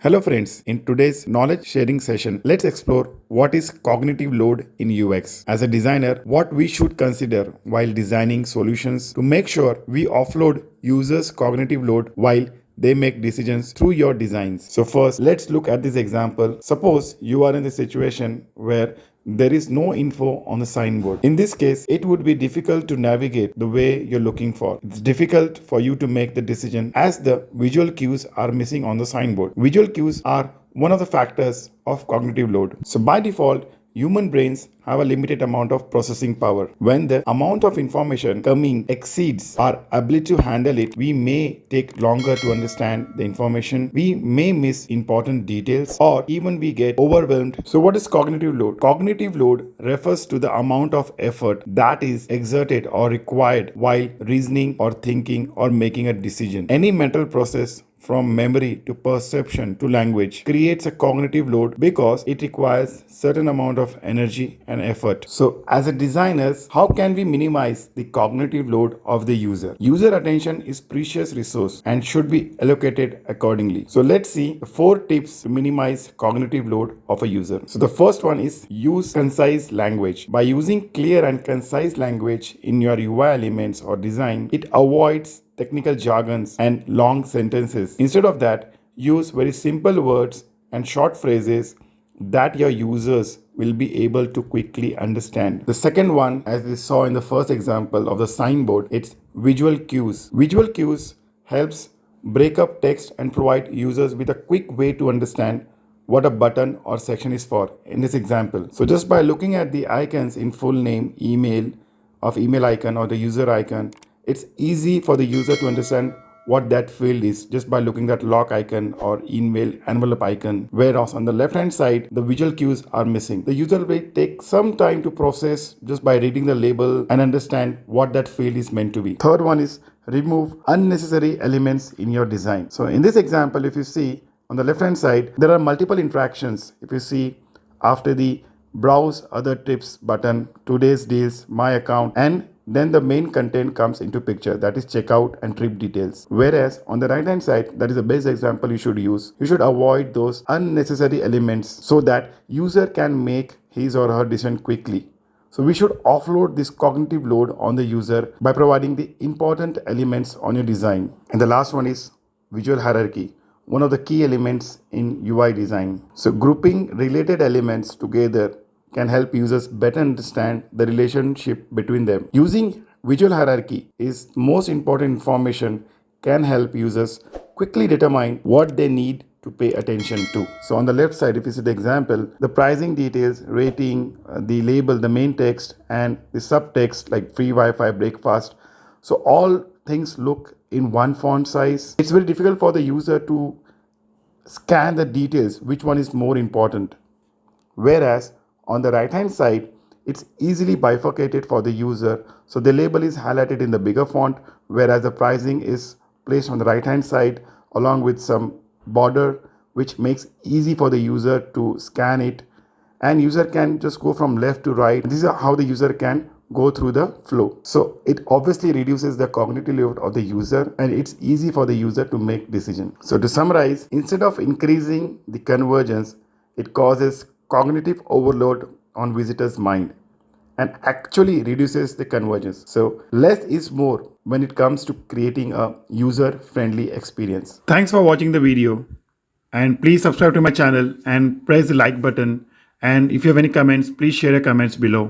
Hello friends, in today's knowledge sharing session, let's explore what is cognitive load in UX. As a designer, what we should consider while designing solutions to make sure we offload users' cognitive load while they make decisions through your designs. So first, let's look at this example. Suppose you are in a situation where there is no info on the signboard. In this case, it would be difficult to navigate the way you're looking for. It's difficult for you to make the decision as the visual cues are missing on the signboard. Visual cues are one of the factors of cognitive load. So by default, human brains have a limited amount of processing power. When the amount of information coming exceeds our ability to handle it, we may take longer to understand the information. We may miss important details or even we get overwhelmed. So what is cognitive load? Cognitive load refers to the amount of effort that is exerted or required while reasoning or thinking or making a decision. Any mental process from memory to perception to language creates a cognitive load because it requires certain amount of energy and effort. So as a designers, how can we minimize the cognitive load of the user? User attention is precious resource and should be allocated accordingly. So let's see 4 tips to minimize cognitive load of a user. So the first one is use concise language. By using clear and concise language in your UI elements or design, it avoids technical jargons and long sentences. Instead of that, use very simple words and short phrases that your users will be able to quickly understand. The second one, as we saw in the first example of the signboard, it's visual cues. Visual cues helps break up text and provide users with a quick way to understand what a button or section is for in this example. So just by looking at the icons in full name, email icon or the user icon, it's easy for the user to understand what that field is just by looking at lock icon or email envelope icon. Whereas on the left hand side, the visual cues are missing. The user will take some time to process just by reading the label and understand what that field is meant to be. Third one is remove unnecessary elements in your design. So in this example, if you see on the left hand side, there are multiple interactions. If you see after the browse other tips button, today's deals, my account, and then the main content comes into picture, that is checkout and trip details. Whereas on the right hand side, that is the best example you should use. You should avoid those unnecessary elements so that user can make his or her decision quickly. So we should offload this cognitive load on the user by providing the important elements on your design. And the last one is visual hierarchy, one of the key elements in UI design. So grouping related elements together can help users better understand the relationship between them. Using visual hierarchy is most important information can help users quickly determine what they need to pay attention to. So on the left side, if you see the example, the pricing details, rating, the label, the main text, and the subtext like free Wi-Fi, breakfast. So all things look in one font size. It's very difficult for the user to scan the details, which one is more important. Whereas on the right hand side, it's easily bifurcated for the user. So the label is highlighted in the bigger font, whereas the pricing is placed on the right hand side along with some border, which makes easy for the user to scan it. And user can just go from left to right. This is how the user can go through the flow. So it obviously reduces the cognitive load of the user and it's easy for the user to make decisions. So to summarize, instead of increasing the convergence, it causes cognitive overload on visitors' mind and actually reduces the convergence. So less is more when it comes to creating a user-friendly experience. Thanks for watching the video and please subscribe to my channel and press the like button. And if you have any comments, please share your comments below.